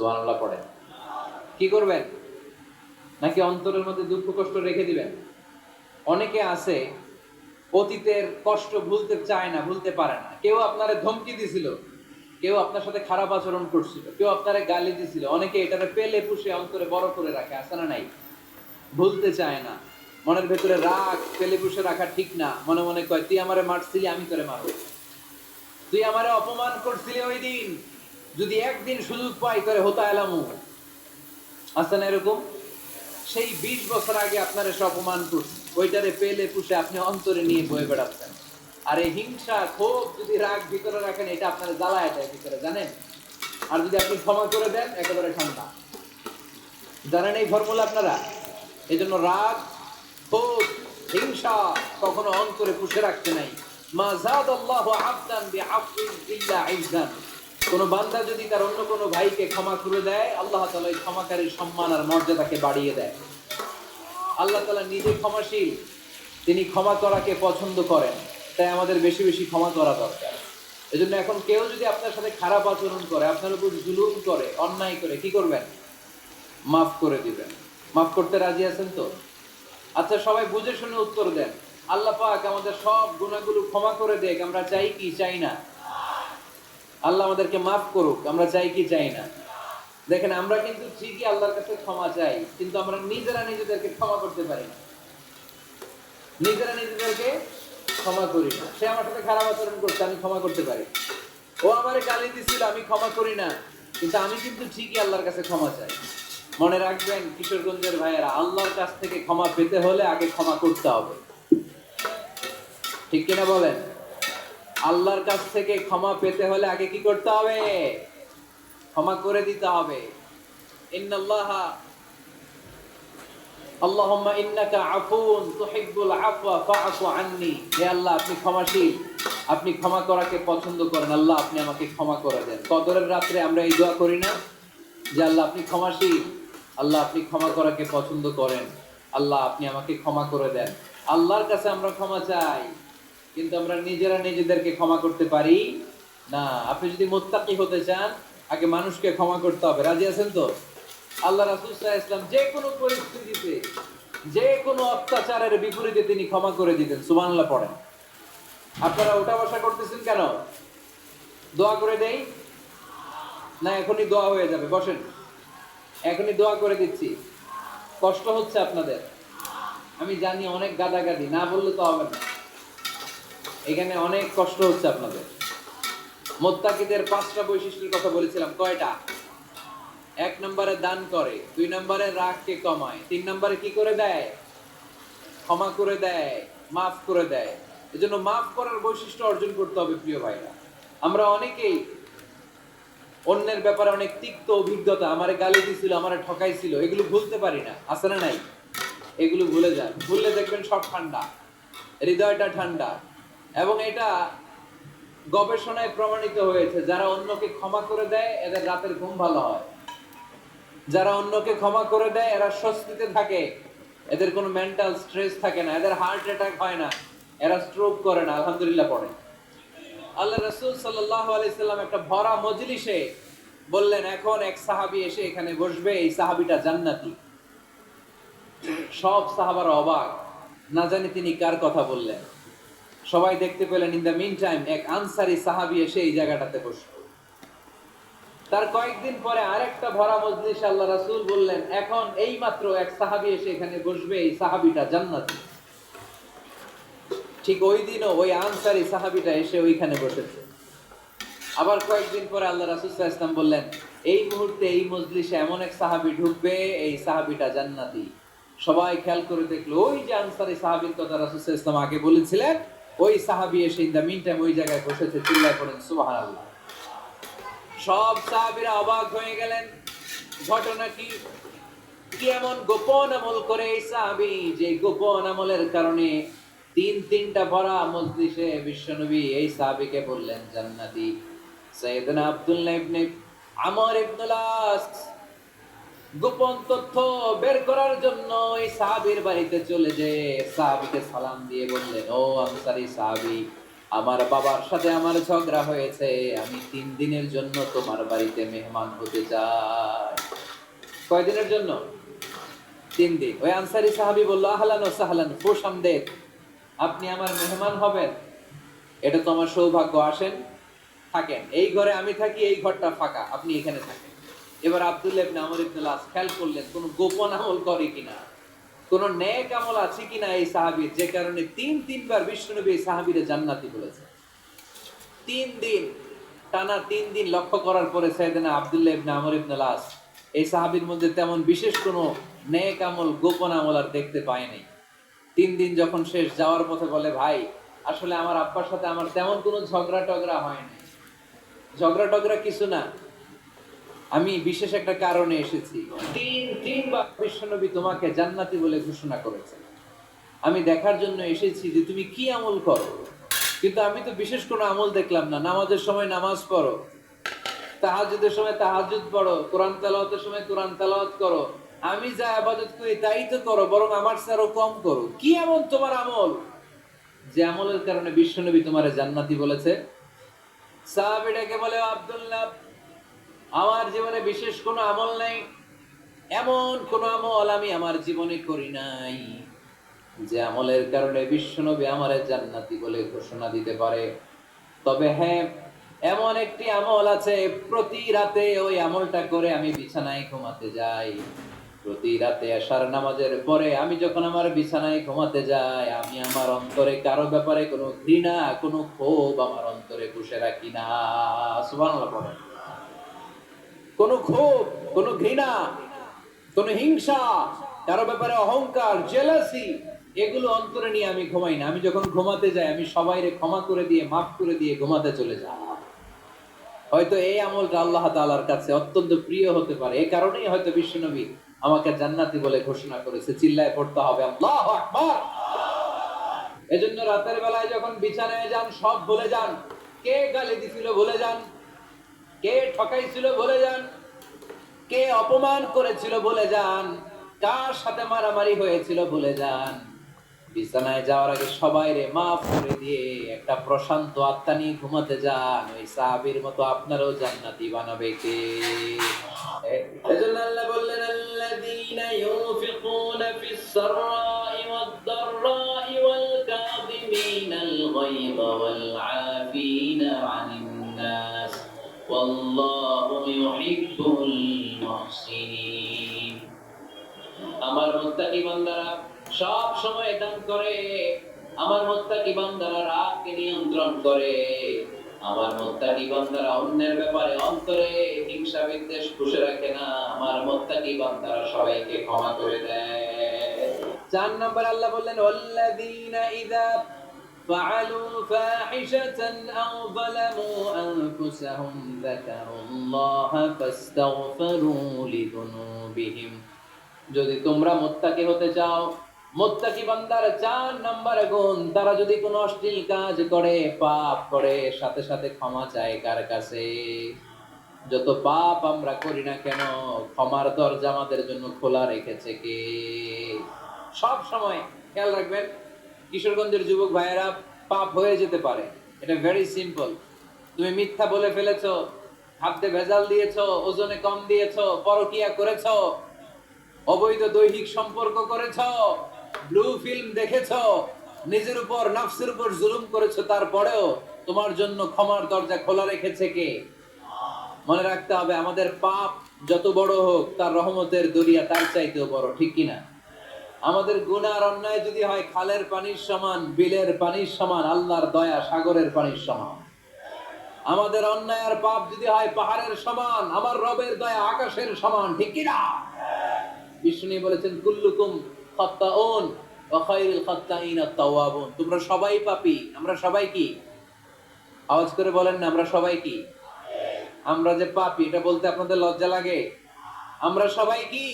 সুবহানাল্লাহ পড়েন। কি করবেন? নাকি অন্তরের মধ্যে দুঃখ কষ্ট রেখে দিবেন? অনেকে আছে অতীতের কষ্ট ভুলতে চায় না, ভুলতে পারে না। কেউ আপনারে ধমকি দিছিল, কেউ আপনার সাথে খারাপ আচরণ করছিল, কেউ আপনারে গালি দিছিল। অনেকে এটারে পেলে পুষে অন্তরে বড় করে রাখে, আছে না নাই? ভুলতে চায় না। মনের ভেতরে রাগ পেলে পুষে রাখা ঠিক না। মনে মনে কয়, তুই আমারে মারছিলি, আমি তোরে মারব। তুই আমারে অপমান করছিলি ওই দিন, যদি একদিন সুযোগ পাই করে হতা এলামু। আছে না এরকম? সেই 20 বছর আগে আপনার এসে অপমান করছে, ওইটারে পেলে পুষে আপনি অন্তরে নিয়ে বয়ে বেড়াচ্ছেন। আর এই হিংসা ক্ষোভ যদি রাগ ভিতরে রাখেন, এটা আপনার জ্বালায় দেয় ভিতরে, জানেন? আর যদি আপনি ক্ষমা করে দেন, একেবারে ঠান্ডা। জানেন এই ফর্মুলা আপনারা? এই জন্য রাগ, ক্ষোভ, হিংসা কখনো অন্তরে পুষে রাখতে নাই। মা যাদাল্লাহু আবদান বিআফওয়িন ইল্লা ইজ্জান। কোন বান্দা যদি তার অন্য কোন ভাইকে ক্ষমা করে দেয়, আল্লাহ তাআলা এই ক্ষমাকারীর সম্মান আর মর্যাদাকে বাড়িয়ে দেয়। আল্লাহ তাআলা নিজে ক্ষমাশীল, তিনি ক্ষমা করাকে পছন্দ করেন। তাই আমাদের বেশি বেশি ক্ষমা করা দরকার। এজন্য এখন কেউ যদি আপনার সাথে খারাপ আচরণ করে, আপনার উপর জুলুম করে, অন্যায় করে, কি করবেন? মাফ করে দিবেন। মাফ করতে রাজি আছেন তো? আচ্ছা, সবাই বুঝে শুনে উত্তর দেন। আল্লাহ পাক আমাদের সব গুনাহগুলো ক্ষমা করে দেখ, আমরা চাই কি চাই না? আল্লাহ আমাদেরকে মাফ করুক, আমরা চাই কি চাই না? দেখেন, আমরা কিন্তু ঠিকই আল্লাহর কাছে ক্ষমা চাই, কিন্তু আমরা নিজেরা নিজেদেরকে ক্ষমা করতে পারি না। নিজেরা নিজেদেরকে ক্ষমা করি না। সে আমার সাথে খারাপ আচরণ করছে, আমি ক্ষমা করতে পারি। ও আমারে গালি দিছিল, আমি ক্ষমা করি না, কিন্তু আমি কিন্তু ঠিকই আল্লাহর কাছে ক্ষমা চাই। মনে রাখবেন কিশোরগঞ্জের ভাইয়েরা, আল্লাহর কাছ থেকে ক্ষমা পেতে হলে আগে ক্ষমা করতে হবে। ঠিক কিনা বলেন? আল্লাহর কাছ থেকে ক্ষমা পেতে হলে আগে কি করতে হবে? ক্ষমা করে দিতে হবে। ইন্নাল্লাহা আল্লাহুম্মা ইন্নাকা আফুন তুহিব্বুল আফওয়া ফাআফু আন্নি। হে আল্লাহ, আপনি ক্ষমাশীল, আপনি ক্ষমা করাকে পছন্দ করেন। আল্লাহ, আপনি আমাকে ক্ষমা করে দেন। কদরের রাত্রে আমরা এই দোয়া করি না যে আল্লাহ আপনি ক্ষমাশীল, আল্লাহ আপনি ক্ষমা করাকে পছন্দ করেন, আল্লাহ আপনি আমাকে ক্ষমা করে দেন। আল্লাহর কাছে আমরা ক্ষমা চাই, কিন্তু আমরা নিজেরা নিজেদেরকে ক্ষমা করতে পারি না। আপনি যদি মুত্তাকি হতে চান, আগে মানুষকে ক্ষমা করতে হবে। রাজি আছেন তো? আল্লাহ রাসূল সাল্লাল্লাহু আলাইহি ওয়াসাল্লাম যে কোনো পরিস্থিতিতে, যে কোনো অত্যাচারের বিপরীতে তিনি ক্ষমা করে দিতেন। সুবহানাল্লাহ পড়েন। আপনারা ওঠা বসা করতেছেন কেন? দোয়া করে দেই না? এখনই দোয়া হয়ে যাবে, বসেন। এখনই দোয়া করে দিচ্ছি। কষ্ট হচ্ছে আপনাদের, আমি জানি, অনেক গাদাগাদি, না বললে তো হবে না। এখানে অনেক কষ্ট হচ্ছে আপনাদের। মুত্তাকিদের 5টা বৈশিষ্ট্যের কথা বলেছিলাম, কয়টা? 1 নম্বরে দান করে, 2 নম্বরে রাগকে কমায়, 3 নম্বরে কি করে দেয়? ক্ষমা করে দেয়, মাফ করে দেয়। এজন্য মাফ করার বৈশিষ্ট্য অর্জন করতে হবে প্রিয় ভাইরা। আমরা অনেকেই অন্যের ব্যাপারে অনেক তিক্ত অভিজ্ঞতা, আমারে গালি দিছিল, আমারে ঠকাইছিল, এগুলো ভুলতে পারি না। আছে না নাই? এগুলো ভুলে যান। ভুললে দেখবেন সব ঠান্ডা, হৃদয়টা ঠান্ডা। এবং এটা গবেষণায় প্রমাণিত হয়েছে, যারা অন্যকে ক্ষমা করে দেয় এদের রাতের ঘুম ভালো হয়। যারা অন্যকে ক্ষমা করে দেয় এরা স্বস্তিতে থাকে, এদের কোনো মেন্টাল স্ট্রেস থাকে না, এদের হার্ট অ্যাটাক হয় না, এরা স্ট্রোক করে না। আলহামদুলিল্লাহ পড়ে। আল্লাহ রাসূল সাল্লাল্লাহু আলাইহি সাল্লাম একটা ভরা মজলিসে বললেন, এখন এক সাহাবী এসে এখানে বসবে, এই সাহাবীটা জান্নাতি। সব সাহাবারা অবাক, না জানি তিনি কার কথা বললেন। সবাই দেখতে পেলেন ইন দ্য মিন টাইম এক আনসারী সাহাবী এসে এই জায়গাটাতে বসলো। তার কয়েকদিন পরে আরেকটা ভরা মজলিসে আল্লাহ রাসূল বললেন, এখন এই মাত্র এক সাহাবী এসে এখানে বসবে, এই সাহাবীটা জান্নাতি। ঠিক ওই দিনও ওই আনসারী সাহাবীটা এসে ওইখানে বসেছে। আবার কয়েকদিন পরে আল্লাহ রাসূল সাল্লাল্লাহু আলাইহি ওয়াসাল্লাম বললেন, এই মুহূর্তে এই মজলিসে এমন এক সাহাবী ঢুকবে, এই সাহাবীটা জান্নাতি। সবাই খেয়াল করে দেখলো, ওই যে আনসারী সাহাবীর কথা রাসূল সাল্লাল্লাহু আলাইহি ওয়াসাল্লাম আগে বলেছিলেন, ওই সাহাবী এসে ইন দ্য মিন টাইম ওই জায়গায় বসেছে। চিল্লায় পড়েন সুবহানাল্লাহ। সব সাহাবীরা অবাক হয়ে গেলেন। ঘটনা কি? কি এমন গোপন আমল করে এই সাহাবী, যে গোপন আমলের কারণে তিনটা ভরা মজলিসে বিশ্বনবী এই সাহাবীকে বললেন জান্নাতি। সাইয়েদনা আব্দুল্লাহ ইবনে আমর ইবনুল আস গোপন তথ্য বের করার জন্য এই সাহাবীর বাড়িতে চলে যেয়ে সাহাবীকে সালাম দিয়ে বললেন, ও আনসারী সাহাবী, আমার বাবার সাথে আমার ঝগড়া হয়েছে, আমি 3 দিনের জন্য তোমার বাড়িতে মেহমান হতে চাই। কয়দিনের জন্য? 3 দিন। ওই আনসারী সাহাবী বলল, আহলান ওয়া সাহলান, খুশআমদেদ, আপনি আমার মেহমান হবেন, এটা তো আমার সৌভাগ্য, আসেন থাকেন, এই ঘরে আমি থাকি, এই ঘরটা ফাঁকা, আপনি এখানে থাকেন। এবার আব্দুল্লাহ ইবনে আমর ইবনে আস খেয়াল করলেন কোন গোপন আমল করে কিনা, কোন নেক আমল আছে কিনা এই সাহাবীর, যে কারণে তিনবার বিশ্বনবী এই সাহাবীরে জান্নাতি বলেছে। 3 দিন টানা 3 দিন লক্ষ্য করার পরে সাইয়েদনা আব্দুল্লাহ ইবনে আমর ইবনে আস এই সাহাবীর মধ্যে তেমন বিশেষ কোনো নেক আমল, গোপন আমল আর দেখতে পায়নি। 3 দিন যখন শেষ, যাওয়ার পথে বলে, ভাই আসলে আমার আব্বার সাথে আমার তেমন কোনো ঝগড়া টগড়া হয়নি, ঝগড়া টগড়া কিছু না, আমি বিশেষ একটা কারণে এসেছি। তিনবার বিশ্বনবী তোমাকে জান্নাতি বলে ঘোষণা করেছে, আমি দেখার জন্য এসেছি যে তুমি কি আমল করো, কিন্তু আমি তো বিশেষ কোনো আমল দেখলাম না। নামাজের সময় নামাজ পড়ো, তাহাজ্জুদের সময় তাহাজ্জুদ পড়ো, কোরআন তেলাওয়াতের সময় কোরআন তেলাওয়াত করো, আমি যা ইবাদত করি তাই তো করো, বরং আমার চেয়ে কম করো। কি এমন তোমার আমল যে আমলের কারণে বিশ্বনবী তোমারে জান্নাতি বলেছে? সাহাবীটাকে বলে, আব্দুল্লাহ, আমার জীবনে বিশেষ কোনো আমল নাই, এমন কোন আমল আমি আমার জীবনে করি নাই যে আমলের কারণে বিশ্বনবী আমারে জান্নাতি বলে ঘোষণা দিতে পারে। তবে হ্যাঁ, এমন একটি আমল আছে, প্রতি রাতে ওই আমলটা করে আমি বিছানায় ঘুমাতে যাই। প্রতি রাতে এশার নামাজের পরে আমি যখন আমার বিছানায় ঘুমাতে যাই, আমি আমার অন্তরে কারো ব্যাপারে কোনো ঘৃণা, কোনো ক্ষোভ আমার অন্তরে পুষে রাখি না। সুবহানাল্লাহ পড়েন। কোনো ক্ষোভ, কোনো ঘৃণা, কোনো হিংসা, কারো ব্যাপারে অহংকার, জেলাসি, এগুলো অন্তরে নিয়ে আমি ঘুমাই না। আমি যখন ঘুমাতে যাই, আমি সবাইরে ক্ষমা করে দিয়ে, মাফ করে দিয়ে ঘুমাতে চলে যাই। হয়তো এই আমলটা আল্লাহ তাআলার কাছে অত্যন্ত প্রিয় হতে পারে, এই কারণেই হয়তো বিশ্বনবী আমাকে জান্নাতি বলে ঘোষণা করেছে। চিল্লায় পড়তে হবে আল্লাহু আকবার। এজন্য রাতের বেলায় যখন বিছানায় যান, সব ভুলে যান। কে গালি দিছিল ভুলে যান, কে ঠকাইছিল ভুলে যান, কে অপমান করেছিল ভুলে যান, কার সাথে মারামারি হয়েছিল ভুলে যান। বিছানায় যাওয়ার আগে সবাইরে মাফ করে দিয়ে একটা প্রশান্ত আত্মা নিয়ে ঘুমাতে যান। ওই সাহাবীর মতো আপনারও জান্নাতি বানাবে কে? এজন্য আল্লাহ বললেন, আল্লাযীনা ইউনফিকুনা ফিস সাররাই ওয়াদ দাররাই ওয়াল কাযিমিনাল গায়যা ওয়াল আফিনা আনিন নাস ওয়াল্লাহু ইউহিব্বুল মুহসিনিন। আমার মুত্তাকি বান্দারা সব সময় দান করে, আমার মুত্তাকি বান্দারা রাগকে নিয়ন্ত্রণ করে, আমার মুত্তাকি বান্দারা অন্যের ব্যাপারে অন্তরে হিংসা বিদ্বেষ পুষে রাখে না, আমার মুত্তাকি বান্দারা সবাইকে ক্ষমা করে দেয়। 4 নম্বর আল্লাহ বললেন, ওয়াল্লাযীনা ইযা ফাআলু ফাহিশাতান আও যালামু আনফুসাহুম যাকারুল্লাহা ফাস্তাগফিরু লিযুনুবিহিম। যদি তোমরা মুত্তাকি হতে চাও, মুত্তাকি বান্দার 4 নম্বর গুণ, তারা যদি কোনো অশ্লীল কাজ করে, পাপ করে, সাথে সাথে ক্ষমা চায় কার কাছে? যত পাপ আমরা করি না কেন, ক্ষমার দরজা আমাদের জন্য খোলা রেখেছে কে? সব সময় খেয়াল রাখবেন, কিশোরগঞ্জের যুবক ভাইয়েরা, পাপ হয়ে যেতে পারে, এটা ভেরি সিম্পল। তুমি মিথ্যা বলে ফেলেছো, খাদ্যে ভেজাল দিয়েছো, ওজনে কম দিয়েছো, পরকিয়া করেছো, অবৈধ দৈহিক সম্পর্ক করেছো, ব্লু ফিল্ম দেখেছো, নিজের উপর নফসের উপর জুলুম করেছো, তারপরেও তোমার জন্য ক্ষমার দরজা খোলা রেখেছে কে? মনে রাখতে হবে, আমাদের পাপ যত বড় হোক, তার রহমতের দরিয়া তার চাইতেও বড়, ঠিক কিনা? আমাদের গুনাহ আর অন্যায় যদি হয় খালের পানির সমান, বিলের পানির সমান, আল্লাহর দয়া সাগরের পানির সমান। আমাদের অন্যায় আর পাপ যদি হয় পাহাড়ের সমান, আমার রবের দয়া আকাশের সমান, ঠিক কিনা? বিষ্ণু বলেছেন, কুল্লুকুম খাত্তাউন ওয়া খায়রুল খাত্তাইনা আত-তাওয়াবুন। তোমরা সবাই পাপী, আমরা সবাই কি? আওয়াজ করে বলেন না, আমরা সবাই কি? আমরা যে পাপী, এটা বলতে আপনাদের লজ্জা লাগে? আমরা সবাই কি?